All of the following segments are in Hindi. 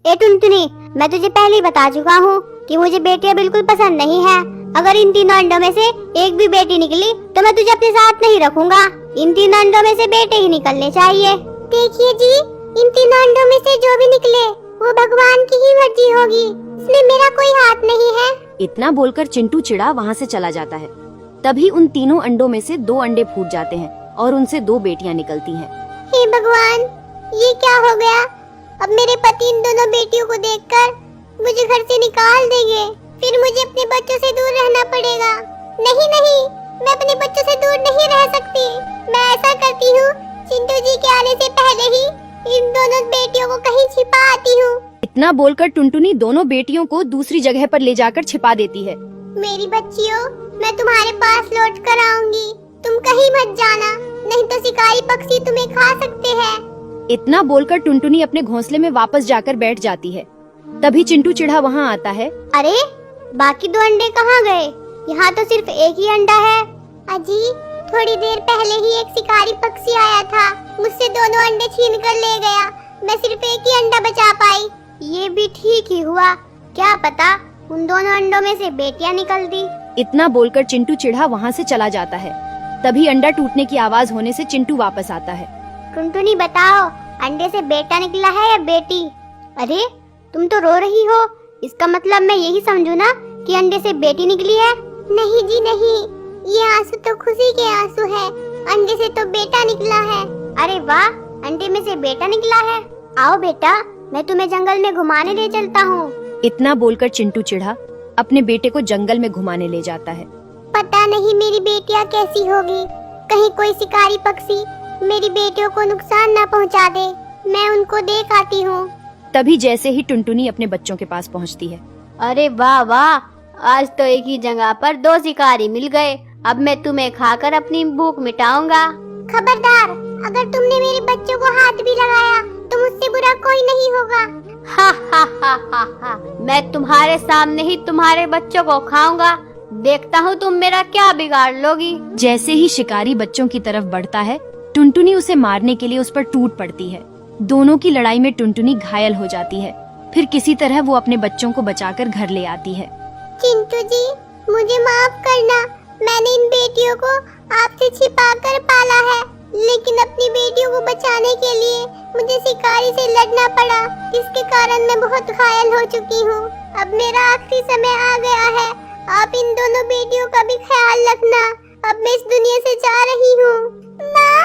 ए टुनटुनी, मैं तुझे पहले ही बता चुका हूँ कि मुझे बेटियां बिल्कुल पसंद नहीं है। अगर इन तीनों अंडों में से एक भी बेटी निकली तो मैं तुझे अपने साथ नहीं रखूंगा। इन तीनों अंडों में से बेटे ही निकलने चाहिए। देखिए जी, इन तीनों अंडों में से जो भी निकले वो भगवान की ही मर्जी होगी, इसमें मेरा कोई हाथ नहीं है। इतना बोलकर चिंटू चिड़ा वहाँ से चला जाता है। तभी उन तीनों अंडों में से 2 अंडे फूट जाते हैं और उनसे 2 बेटियां निकलती हैं। हे भगवान, ये क्या हो गया? अब मेरे पति इन दोनों बेटियों को देखकर मुझे घर से निकाल देंगे, फिर मुझे अपने बच्चों से दूर रहना पड़ेगा। नहीं नहीं, मैं अपने बच्चों से दूर नहीं रह सकती। मैं ऐसा करती हूँ, चिंटू जी के आने से पहले ही इन दोनों बेटियों को कहीं छिपा आती हूँ। इतना बोलकर टुनटुनी दोनों बेटियों को दूसरी जगह पर ले जाकर छिपा देती है। मेरी बच्चियों, मैं तुम्हारे पास लौट कर आऊंगी, तुम कहीं मत जाना, नहीं तो शिकारी पक्षी तुम्हें खा सकते हैं। इतना बोलकर टुनटुनी अपने घोंसले में वापस जाकर बैठ जाती है। तभी चिंटू चिढ़ा वहाँ आता है। अरे, बाकी 2 अंडे कहाँ गए? यहाँ तो सिर्फ एक ही अंडा है। अजी, थोड़ी देर पहले ही एक शिकारी पक्षी आया था, मुझसे दोनों अंडे छीन कर ले गया। मैं सिर्फ एक ही अंडा बचा पाई। ये भी ठीक ही हुआ, क्या पता उन दोनों अंडों में से बेटियां निकलती। इतना बोलकर चिंटू चिढ़ा वहाँ से चला जाता है। तभी अंडा टूटने की आवाज होने से चिंटू वापस आता है। टुनटुनी बताओ, अंडे से बेटा निकला है या बेटी? अरे, तुम तो रो रही हो, इसका मतलब मैं यही समझू ना कि अंडे से बेटी निकली है? नहीं जी नहीं, ये आंसू तो खुशी के आंसू है। अंडे से तो बेटा निकला है। अरे वाह, अंडे में से बेटा निकला है। आओ बेटा, मैं तुम्हें जंगल में घुमाने ले चलता हूँ। इतना बोलकर चिंटू चिढ़ा अपने बेटे को जंगल में घुमाने ले जाता है। पता नहीं मेरी बेटियाँ कैसी होगी, कहीं कोई शिकारी पक्षी मेरी बेटियों को नुकसान न पहुँचा दे। मैं उनको देख आती हूँ। तभी जैसे ही टुनटुनी अपने बच्चों के पास पहुँचती है। अरे वाह वाह, आज तो एक ही जगह पर 2 शिकारी मिल गए। अब मैं तुम्हें खाकर अपनी भूख मिटाऊंगा। खबरदार, अगर तुमने मेरे बच्चों को हाथ भी लगाया तो मुझसे बुरा कोई नहीं होगा। हा हा हा हा हा, मैं तुम्हारे सामने ही तुम्हारे बच्चों को खाऊंगा। देखता हूँ तुम मेरा क्या बिगाड़ लोगी। जैसे ही शिकारी बच्चों की तरफ बढ़ता है, टुनटुनी उसे मारने के लिए उस पर टूट पड़ती है। दोनों की लड़ाई में टुनटुनी घायल हो जाती है। फिर किसी तरह वो अपने बच्चों को बचाकर घर ले आती है। चिंटू जी, मुझे माफ करना, मैंने इन बेटियों को आपसे छिपाकर पाला है, लेकिन अपनी बेटियों को बचाने के लिए मुझे शिकारी से लड़ना पड़ा, जिसके कारण मैं बहुत घायल हो चुकी हूँ। अब मेरा आखिरी समय आ गया है, आप इन दोनों बेटियों का भी ख्याल रखना। अब मैं इस दुनिया से जा रही हूँ। माँ,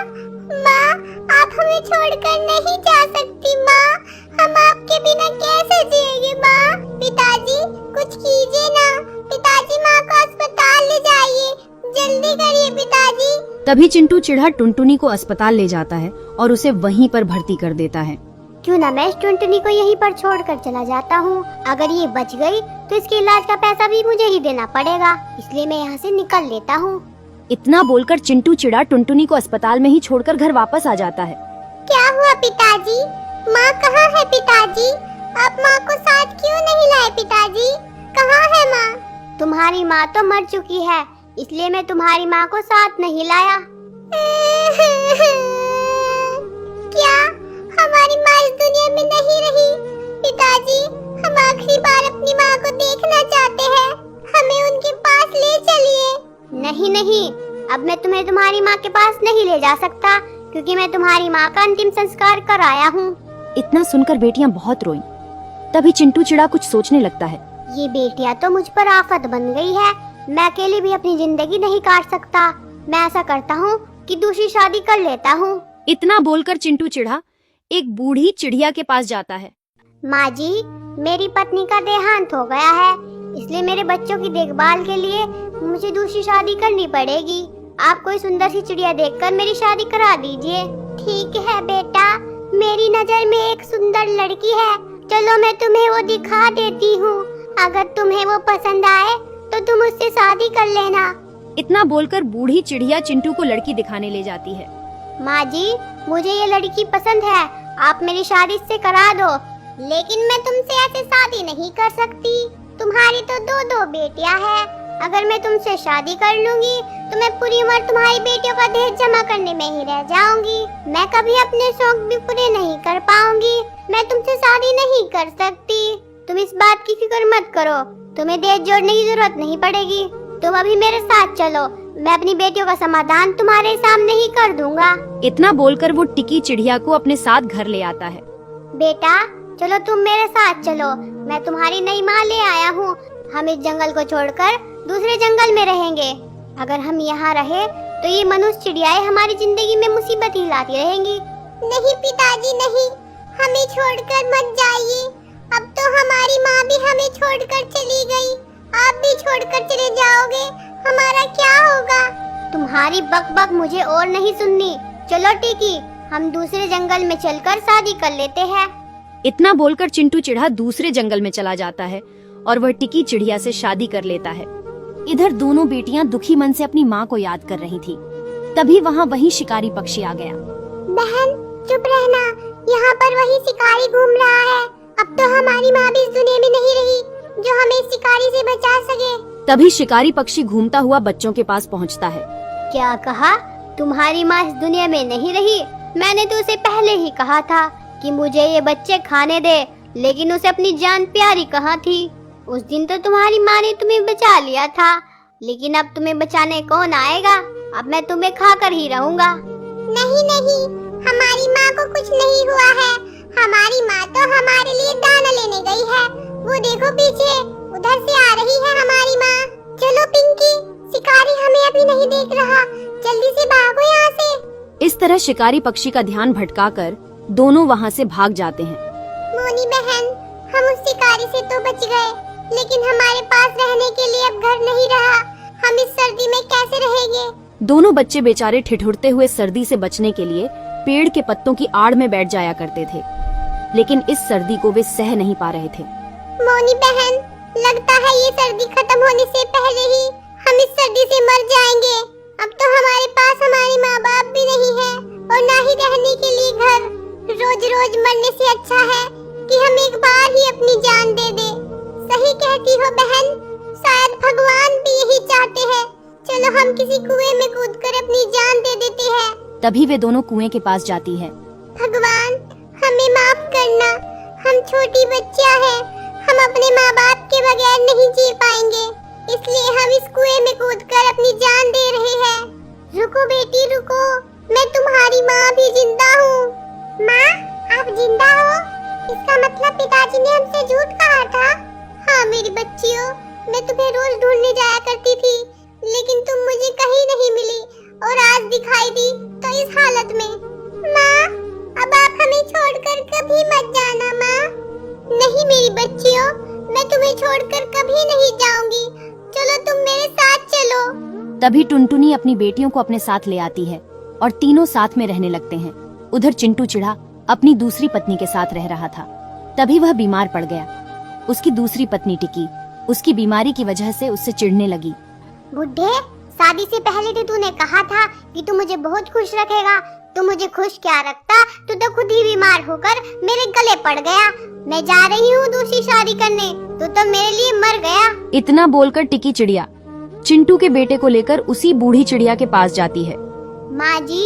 माँ, आप हमें छोड़कर नहीं जा सकती माँ, हम आपके बिना कैसे जिएंगे माँ? पिताजी, कुछ कीजिए ना, पिताजी, माँ को अस्पताल ले जाइए, जल्दी करिए पिताजी। तभी चिंटू चिढ़ा टुनटुनी को अस्पताल ले जाता है और उसे वहीं पर भर्ती कर देता है। क्यों ना मैं इस टुनटुनी को यहीं पर छोड़कर चला जाता हूँ। अगर ये बच गई तो इसके इलाज का पैसा भी मुझे ही देना पड़ेगा, इसलिए मैं यहाँ से निकल लेता हूँ। इतना बोलकर चिंटू चिढ़ा टुनटुनी को अस्पताल में ही छोड़कर घर वापस आ जाता है। क्या हुआ पिताजी? माँ कहाँ है पिताजी? आप माँ को साथ क्यों नहीं लाए पिताजी? कहाँ है माँ? तुम्हारी माँ तो मर चुकी है, इसलिए मैं तुम्हारी माँ को साथ नहीं लाया। क्या हमारी माँ इस दुनिया में नहीं रही? पिताजी, हम आखिरी बार अपनी माँ को देखना चाहते हैं, हमें उनके पास ले चलिए। नहीं नहीं, अब मैं तुम्हें तुम्हारी माँ के पास नहीं ले जा सकता, क्योंकि मैं तुम्हारी माँ का अंतिम संस्कार कर आया हूँ। इतना सुनकर बेटियां बहुत रोईं। तभी चिंटू चिढ़ा कुछ सोचने लगता है। ये बेटियां तो मुझ पर आफत बन गई है, मैं अकेले भी अपनी जिंदगी नहीं काट सकता। मैं ऐसा करता हूँ कि दूसरी शादी कर लेता हूँ। इतना बोलकर चिंटू चिढ़ा एक बूढ़ी चिड़िया के पास जाता है। माँ जी, मेरी पत्नी का देहांत हो गया है, इसलिए मेरे बच्चों की देखभाल के लिए मुझे दूसरी शादी करनी पड़ेगी। आप कोई सुंदर सी चिड़िया देखकर मेरी शादी करा दीजिए। ठीक है बेटा, मेरी नजर में एक सुंदर लड़की है, चलो मैं तुम्हें वो दिखा देती हूँ। अगर तुम्हें वो पसंद आए तो तुम उससे शादी कर लेना। इतना बोलकर बूढ़ी चिड़िया चिंटू को लड़की दिखाने ले जाती है। माँ जी, मुझे ये लड़की पसंद है, आप मेरी शादी इससे करा दो। लेकिन मैं तुमसे ऐसे शादी नहीं कर सकती, तुम्हारी तो 2 बेटियां हैं, अगर मैं तुमसे शादी कर लूंगी तो मैं पूरी उम्र तुम्हारी बेटियों का दहेज जमा करने में ही रह जाऊंगी। मैं कभी अपने शौक भी पूरे नहीं कर पाऊंगी। मैं तुमसे शादी नहीं कर सकती। तुम इस बात की फिक्र मत करो, तुम्हें दहेज जोड़ने की जरूरत नहीं पड़ेगी। तुम अभी मेरे साथ चलो, मैं अपनी बेटियों का समाधान तुम्हारे सामने ही कर दूंगा। इतना बोलकर वो टिकी चिड़िया को अपने साथ घर ले आता है। बेटा चलो तुम मेरे साथ चलो, मैं तुम्हारी नई माँ ले आया हूँ। हम इस जंगल को छोड़कर दूसरे जंगल में रहेंगे। अगर हम यहाँ रहे तो ये मनुष्य चिड़ियाएं हमारी जिंदगी में मुसीबत ही लाती रहेंगी। नहीं पिताजी नहीं, हमें छोड़कर मत जाइए। अब तो हमारी माँ भी हमें छोड़कर चली गई, आप भी छोड़कर चले जाओगे, हमारा क्या होगा? तुम्हारी बकबक मुझे और नहीं सुननी। चलो टिकी, हम दूसरे जंगल में चलकर शादी कर लेते हैं। इतना बोलकर चिंटू चिढ़ा दूसरे जंगल में चला जाता है और वह टिकी चिड़िया से शादी कर लेता है। इधर दोनों बेटियां दुखी मन से अपनी माँ को याद कर रही थी। तभी वहाँ वही शिकारी पक्षी आ गया। बहन चुप रहना, यहाँ पर वही शिकारी घूम रहा है। अब तो हमारी माँ भी इस दुनिया में नहीं रही जो हमें इस शिकारी से बचा सके। तभी शिकारी पक्षी घूमता हुआ बच्चों के पास पहुँचता है। क्या कहा? तुम्हारी माँ इस दुनिया में नहीं रही? मैंने तो उसे पहले ही कहा था कि मुझे ये बच्चे खाने दे, लेकिन उसे अपनी जान प्यारी कहाँ थी? उस दिन तो तुम्हारी माँ ने तुम्हें बचा लिया था, लेकिन अब तुम्हें बचाने कौन आएगा? अब मैं तुम्हें खाकर ही रहूँगा। नहीं नहीं, हमारी माँ को कुछ नहीं हुआ है। हमारी माँ तो हमारे लिए दाना लेने गई है। वो देखो पीछे, उधर से आ रही है हमारी माँ। चलो पिंकी, शिकारी हमें अभी नहीं देख रहा, जल्दी से भागो यहाँ से। इस तरह शिकारी पक्षी का ध्यान भटकाकर दोनों वहाँ से भाग जाते हैं। मोनी बहन, हम उस शिकारी से तो बच गए, लेकिन हमारे पास रहने के लिए अब घर नहीं रहा। हम इस सर्दी में कैसे रहेंगे? दोनों बच्चे बेचारे ठिठुरते हुए सर्दी से बचने के लिए पेड़ के पत्तों की आड़ में बैठ जाया करते थे, लेकिन इस सर्दी को वे सह नहीं पा रहे थे। मोनी बहन, लगता है ये सर्दी खत्म होने से पहले ही हम इस सर्दी से मर जाएंगे। अब तो हमारे पास हमारे माँ बाप भी नहीं है और ना ही रहने के लिए घर। रोज रोज मरने से अच्छा है कि हम एक बार ही अपनी जान दे दे। सही कहती हो बहन, शायद भगवान भी यही चाहते हैं। चलो हम किसी कुएं में कूदकर अपनी जान दे देते हैं। तभी वे दोनों कुएं के पास जाती है। भगवान हमें माफ करना, हम छोटी बच्चियां हैं, हम अपने माँ बाप के बगैर नहीं जी पाएंगे, इसलिए हम इस कुएं में कूदकर अपनी जान दे रहे हैं। रुको बेटी रुको, मैं तुम्हारी माँ भी जिंदा हूँ। माँ आप जिंदा हो? इसका मतलब पिताजी ने हमसे झूठ कहा था। हाँ मेरी बच्चियों, मैं तुम्हें रोज ढूंढने जाया करती थी, लेकिन तुम मुझे कहीं नहीं मिली और आज दिखाई दी तो इस हालत में। माँ अब आप हमें छोड़कर कभी मत जाना। माँ नहीं मेरी बच्चियों, मैं तुम्हें छोड़कर कभी नहीं जाऊंगी। चलो तुम मेरे साथ चलो। तभी टुनटुनी अपनी बेटियों को अपने साथ ले आती है और तीनों साथ में रहने लगते हैं। उधर चिंटू चिढ़ा अपनी दूसरी पत्नी के साथ रह रहा था। तभी वह बीमार पड़ गया। उसकी दूसरी पत्नी टिकी उसकी बीमारी की वजह से उससे चिढ़ने लगी। बुढ़े, शादी से पहले तो तूने कहा था कि तू मुझे बहुत खुश रखेगा। तू मुझे खुश क्या रखता, तू तो खुद ही बीमार होकर मेरे गले पड़ गया। मैं जा रही हूँ दूसरी शादी करने, तू तो मेरे लिए मर गया। इतना बोलकर टिकी चिड़िया चिंटू के बेटे को लेकर उसी बूढ़ी चिड़िया के पास जाती है। माँ जी,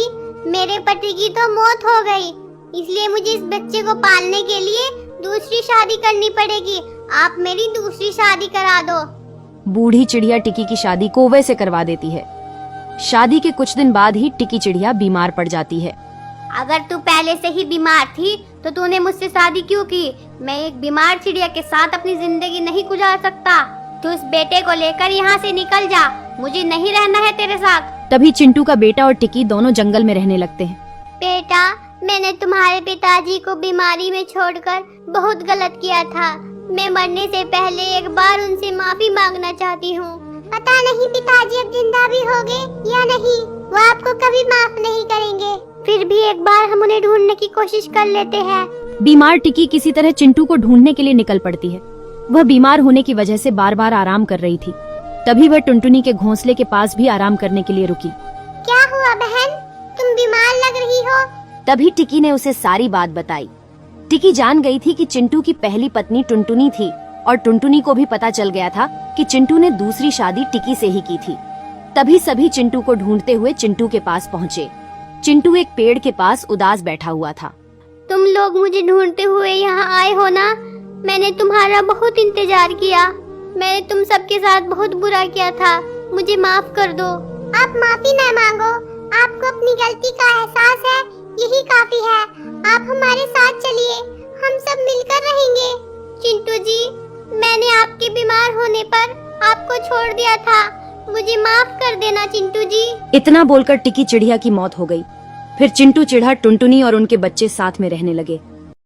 मेरे पति की तो मौत हो गई, इसलिए मुझे इस बच्चे को पालने के लिए दूसरी शादी करनी पड़ेगी। आप मेरी दूसरी शादी करा दो। बूढ़ी चिड़िया टिकी की शादी कौवे से करवा देती है। शादी के कुछ दिन बाद ही टिकी चिड़िया बीमार पड़ जाती है। अगर तू पहले से ही बीमार थी तो तूने मुझसे शादी क्यों की? मैं एक बीमार चिड़िया के साथ अपनी जिंदगी नहीं गुजार सकता। तू इस बेटे को लेकर यहाँ से निकल जा, मुझे नहीं रहना है तेरे साथ। तभी चिंटू का बेटा और टिकी दोनों जंगल में रहने लगते हैं। बेटा, मैंने तुम्हारे पिताजी को बीमारी में छोड़कर बहुत गलत किया था। मैं मरने से पहले एक बार उनसे माफी मांगना चाहती हूँ। पता नहीं पिताजी अब जिंदा भी होंगे या नहीं, वो आपको कभी माफ नहीं करेंगे। फिर भी एक बार हम उन्हें ढूंढने की कोशिश कर लेते हैं। बीमार टिकी किसी तरह चिंटू को ढूंढने के लिए निकल पड़ती है। वह बीमार होने की वजह से बार बार आराम कर रही थी। तभी वह टुनटुनी के घोंसले के पास भी आराम करने के लिए रुकी। क्या हुआ बहन, तुम बीमार लग रही हो? तभी टिकी ने उसे सारी बात बताई। टिकी जान गई थी कि चिंटू की पहली पत्नी टुनटुनी थी और टुनटुनी को भी पता चल गया था कि चिंटू ने दूसरी शादी टिकी से ही की थी। तभी सभी चिंटू को ढूंढते हुए चिंटू के पास पहुँचे। चिंटू एक पेड़ के पास उदास बैठा हुआ था। तुम लोग मुझे ढूंढते हुए यहाँ आए हो ना? मैंने तुम्हारा बहुत इंतजार किया। मैंने तुम सबके साथ बहुत बुरा किया था, मुझे माफ कर दो। आप माफी ना मांगो, आपको अपनी गलती का एहसास है, यही काफी है। आप हमारे साथ चलिए, हम सब मिलकर रहेंगे। चिंटू जी, मैंने आपके बीमार होने पर आपको छोड़ दिया था, मुझे माफ कर देना चिंटू जी। इतना बोलकर टिकी चिड़िया की मौत हो गई। फिर चिंटू चिढ़ा टुनटुनी और उनके बच्चे साथ में रहने लगे।